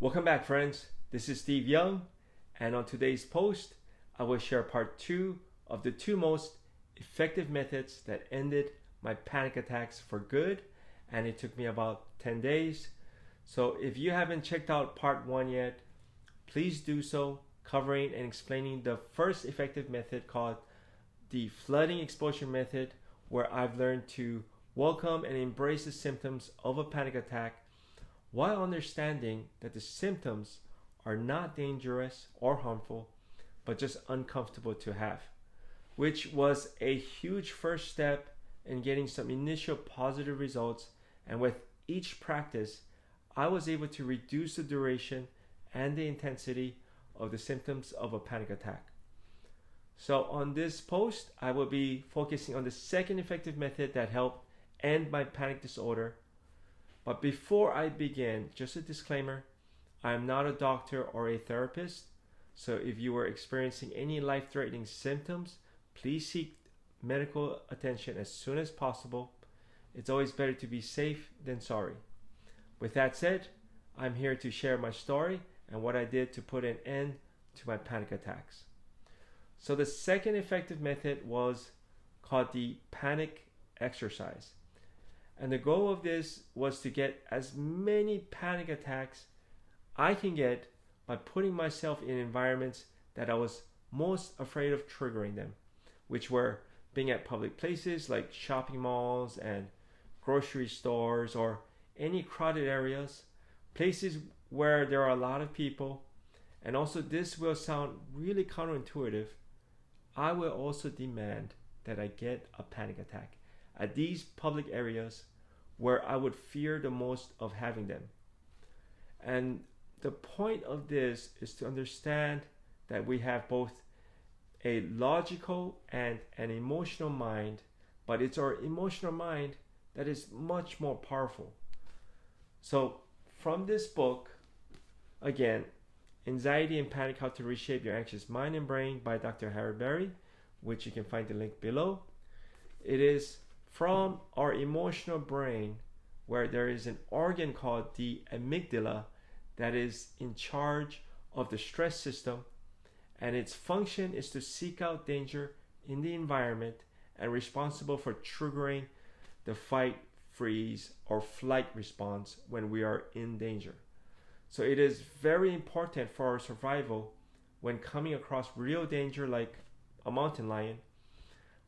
Welcome back, friends. This is Steve Young, and on today's post, I will share part two of the two most effective methods that ended my panic attacks for good, and it took me about 10 days. So, if you haven't checked out part one yet, please do so, covering and explaining the first effective method called the flooding exposure method, where I've learned to welcome and embrace the symptoms of a panic attack while understanding that the symptoms are not dangerous or harmful, but just uncomfortable to have, which was a huge first step in getting some initial positive results. And with each practice, I was able to reduce the duration and the intensity of the symptoms of a panic attack. So, on this post, I will be focusing on the second effective method that helped end my panic disorder. But before I begin, just a disclaimer, I am not a doctor or a therapist. So if you are experiencing any life-threatening symptoms, please seek medical attention as soon as possible. It's always better to be safe than sorry. With that said, I'm here to share my story and what I did to put an end to my panic attacks. So the second effective method was called the panic exercise. And the goal of this was to get as many panic attacks I can get by putting myself in environments that I was most afraid of triggering them, which were being at public places like shopping malls and grocery stores or any crowded areas, places where there are a lot of people. And also, this will sound really counterintuitive. I will also demand that I get a panic attack at these public areas where I would fear the most of having them. And the point of this is to understand that we have both a logical and an emotional mind, but it's our emotional mind that is much more powerful. So, from this book, again, Anxiety and Panic: How to Reshape Your Anxious Mind and Brain by Dr. Harry Berry, which you can find the link below. It is from our emotional brain, where there is an organ called the amygdala that is in charge of the stress system, and its function is to seek out danger in the environment and responsible for triggering the fight, freeze, or flight response when we are in danger. So it is very important for our survival when coming across real danger like a mountain lion.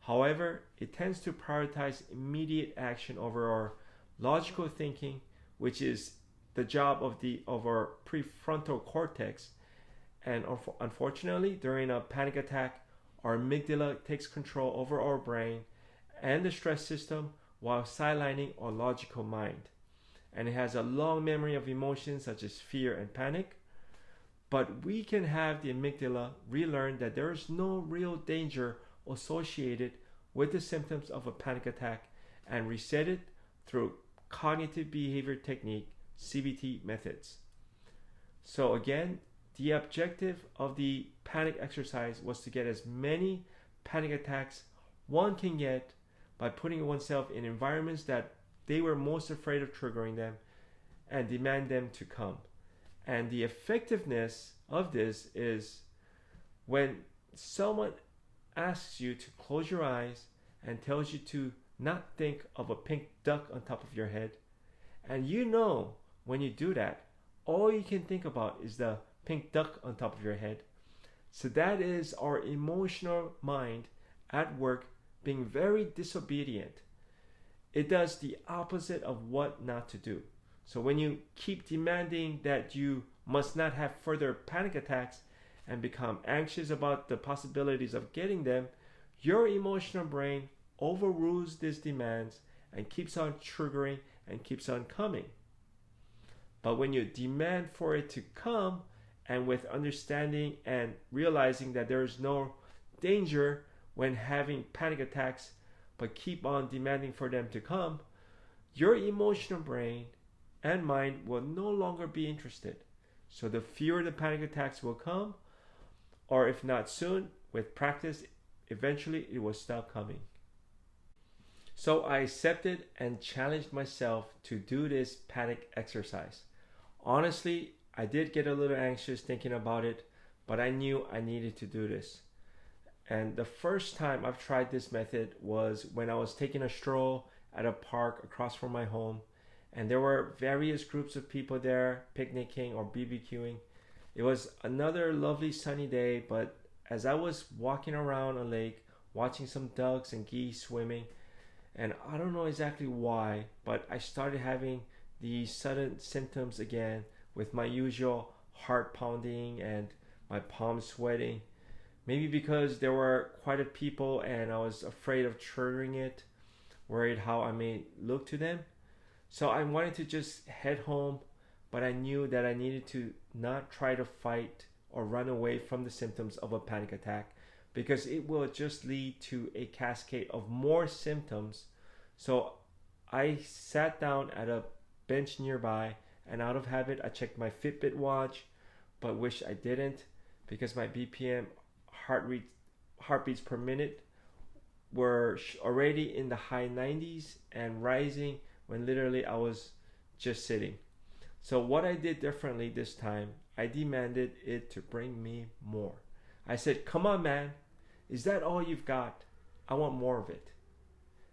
However, it tends to prioritize immediate action over our logical thinking, which is the job of our prefrontal cortex. And unfortunately, during a panic attack, our amygdala takes control over our brain and the stress system while sidelining our logical mind. And it has a long memory of emotions such as fear and panic. But we can have the amygdala relearn that there is no real danger associated with the symptoms of a panic attack and reset it through cognitive behavior technique, CBT methods. So again, the objective of the panic exercise was to get as many panic attacks one can get by putting oneself in environments that they were most afraid of triggering them and demand them to come. And the effectiveness of this is when someone asks you to close your eyes and tells you to not think of a pink duck on top of your head. And you know when you do that, all you can think about is the pink duck on top of your head. So that is our emotional mind at work being very disobedient. It does the opposite of what not to do. So when you keep demanding that you must not have further panic attacks and become anxious about the possibilities of getting them, your emotional brain overrules these demands and keeps on triggering and keeps on coming. But when you demand for it to come, and with understanding and realizing that there is no danger when having panic attacks, but keep on demanding for them to come, your emotional brain and mind will no longer be interested. So the fewer the panic attacks will come, or if not soon, with practice, eventually it will stop coming. So I accepted and challenged myself to do this panic exercise. Honestly, I did get a little anxious thinking about it, but I knew I needed to do this. And the first time I've tried this method was when I was taking a stroll at a park across from my home, and there were various groups of people there picnicking or BBQing. It was another lovely sunny day, but as I was walking around a lake, watching some ducks and geese swimming, and I don't know exactly why, but I started having these sudden symptoms again with my usual heart pounding and my palms sweating. Maybe because there were quite a people and I was afraid of triggering it, worried how I may look to them. So I wanted to just head home, but I knew that I needed to not try to fight or run away from the symptoms of a panic attack because it will just lead to a cascade of more symptoms. So I sat down at a bench nearby, and out of habit I checked my Fitbit watch, but wish I didn't because my BPM heartbeats per minute were already in the high 90s and rising when literally I was just sitting. So what I did differently this time, I demanded it to bring me more. I said, "Come on, man, is that all you've got? I want more of it."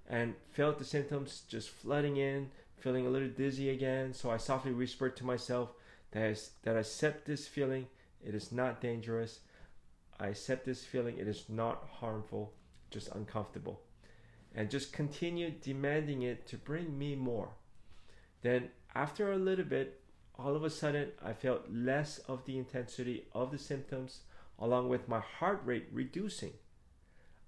And felt the symptoms just flooding in, feeling a little dizzy again. So I softly whispered to myself that I accept this feeling. It is not dangerous. I accept this feeling. It is not harmful, just uncomfortable. And just continued demanding it to bring me more. Then after a little bit, all of a sudden, I felt less of the intensity of the symptoms, along with my heart rate reducing.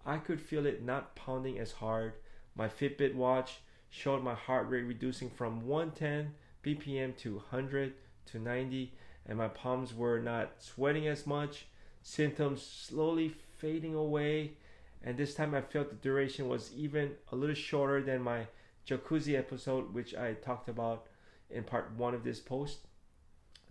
I could feel it not pounding as hard. My Fitbit watch showed my heart rate reducing from 110 BPM to 100 to 90, and my palms were not sweating as much, symptoms slowly fading away, and this time I felt the duration was even a little shorter than my jacuzzi episode, which I talked about in part 1 of this post.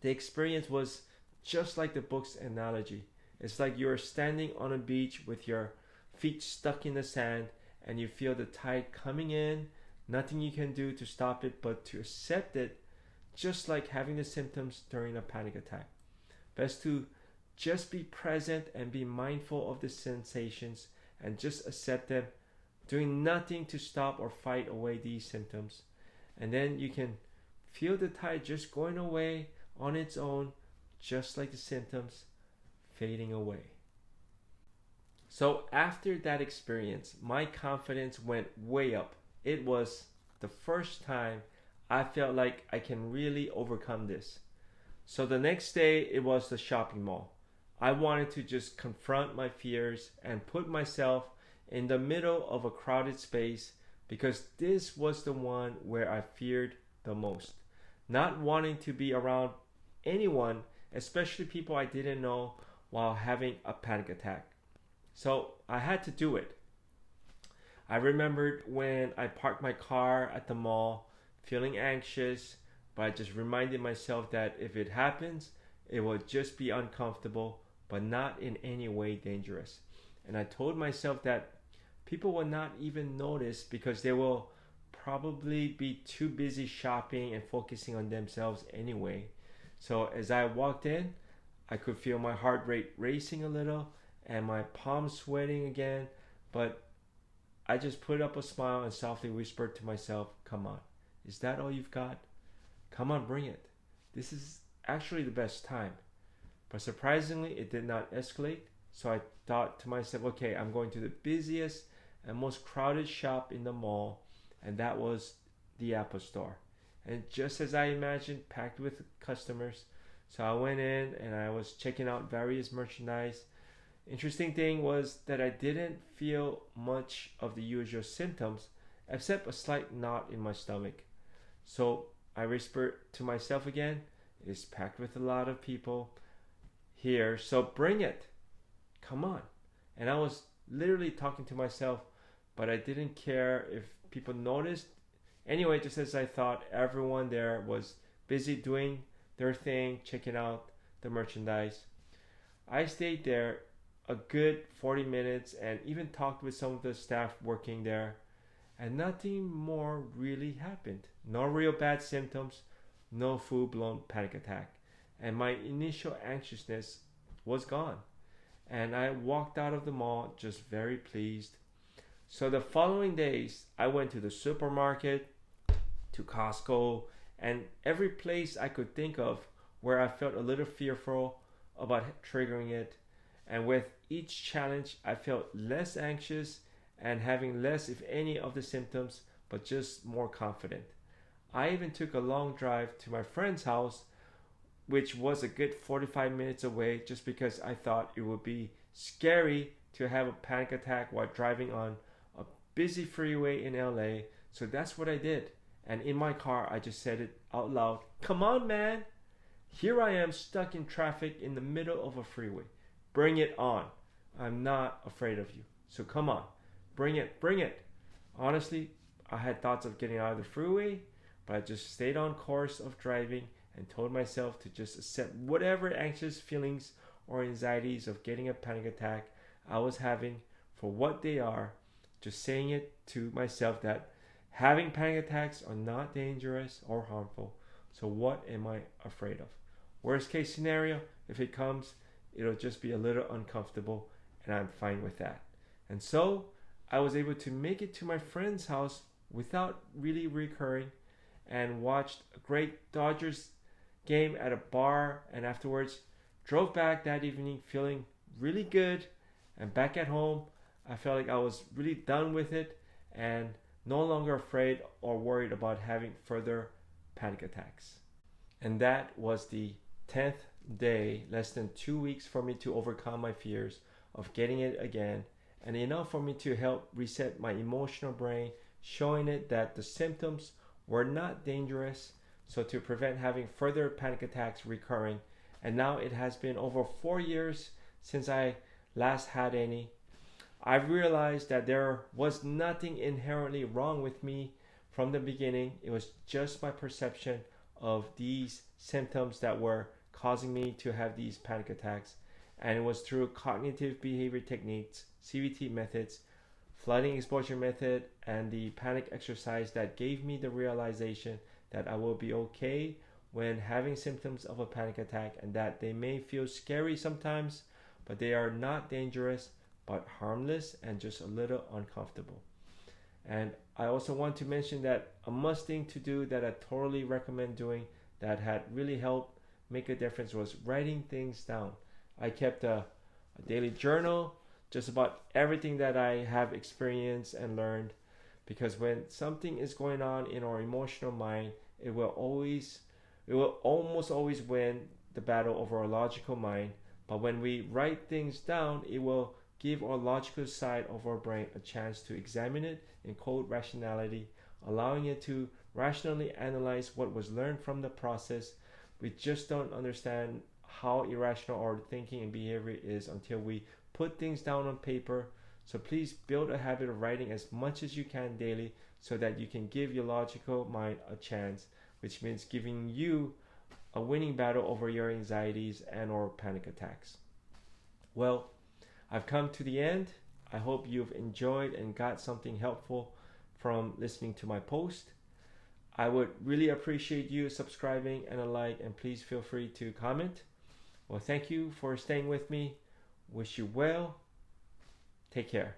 The experience was just like the book's analogy. It's like you're standing on a beach with your feet stuck in the sand and you feel the tide coming in, nothing you can do to stop it but to accept it, just like having the symptoms during a panic attack. Best to just be present and be mindful of the sensations and just accept them, doing nothing to stop or fight away these symptoms. And then you can feel the tide just going away on its own, just like the symptoms fading away. So after that experience, my confidence went way up. It was the first time I felt like I can really overcome this. So the next day, it was the shopping mall. I wanted to just confront my fears and put myself in the middle of a crowded space because this was the one where I feared the most. Not wanting to be around anyone, especially people I didn't know, while having a panic attack. So I had to do it. I remembered when I parked my car at the mall, feeling anxious, but I just reminded myself that if it happens, it will just be uncomfortable, but not in any way dangerous. And I told myself that people will not even notice because they will probably be too busy shopping and focusing on themselves anyway. So as I walked in, I could feel my heart rate racing a little and my palms sweating again, but I just put up a smile and softly whispered to myself, "Come on, is that all you've got? Come on, bring it. This is actually the best time." But surprisingly, it did not escalate. So I thought to myself, okay, I'm going to the busiest and most crowded shop in the mall, and that was the Apple Store. And just as I imagined, packed with customers. So I went in and I was checking out various merchandise. Interesting thing was that I didn't feel much of the usual symptoms except a slight knot in my stomach. So I whispered to myself again, "It is packed with a lot of people here, so bring it. Come on." And I was literally talking to myself, but I didn't care if people noticed. Anyway, just as I thought, everyone there was busy doing their thing, checking out the merchandise. I stayed there a good 40 minutes and even talked with some of the staff working there, and nothing more really happened. No real bad symptoms, no full-blown panic attack. and my initial anxiousness was gone. And I walked out of the mall just very pleased. So the following days, I went to the supermarket, to Costco, and every place I could think of where I felt a little fearful about triggering it. And with each challenge, I felt less anxious and having less, if any, of the symptoms, but just more confident. I even took a long drive to my friend's house, which was a good 45 minutes away, just because I thought it would be scary to have a panic attack while driving on a busy freeway in LA. So that's what I did. And in my car, I just said it out loud. Come on, man. Here I am stuck in traffic in the middle of a freeway. Bring it on. I'm not afraid of you. So come on. Bring it. Bring it. Honestly, I had thoughts of getting out of the freeway, but I just stayed on course of driving and told myself to just accept whatever anxious feelings or anxieties of getting a panic attack I was having for what they are, just saying it to myself that having panic attacks are not dangerous or harmful. So what am I afraid of? Worst case scenario, if it comes, it'll just be a little uncomfortable, and I'm fine with that. And so I was able to make it to my friend's house without really recurring, and watched a great Dodgers game at a bar, and afterwards drove back that evening feeling really good. And back at home, I felt like I was really done with it and no longer afraid or worried about having further panic attacks. And that was the 10th day, less than 2 weeks for me to overcome my fears of getting it again, and enough for me to help reset my emotional brain, showing it that the symptoms were not dangerous, so to prevent having further panic attacks recurring. And now it has been over 4 years since I last had any. I've realized that there was nothing inherently wrong with me from the beginning. It was just my perception of these symptoms that were causing me to have these panic attacks. And it was through cognitive behavior techniques, CBT methods, flooding exposure method, and the panic exercise that gave me the realization that I will be okay when having symptoms of a panic attack, and that they may feel scary sometimes, but they are not dangerous, but harmless and just a little uncomfortable. And I also want to mention that a must thing to do that I totally recommend doing that had really helped make a difference was writing things down. I kept a daily journal, just about everything that I have experienced and learned, because when something is going on in our emotional mind, it will almost always win the battle over our logical mind. But when we write things down, it will give our logical side of our brain a chance to examine it in cold rationality, allowing it to rationally analyze what was learned from the process. We just don't understand how irrational our thinking and behavior is until we put things down on paper. So please build a habit of writing as much as you can daily, so that you can give your logical mind a chance, which means giving you a winning battle over your anxieties and or panic attacks. Well, I've come to the end. I hope you've enjoyed and got something helpful from listening to my post. I would really appreciate you subscribing and a like, and please feel free to comment. Well, thank you for staying with me. Wish you well. Take care.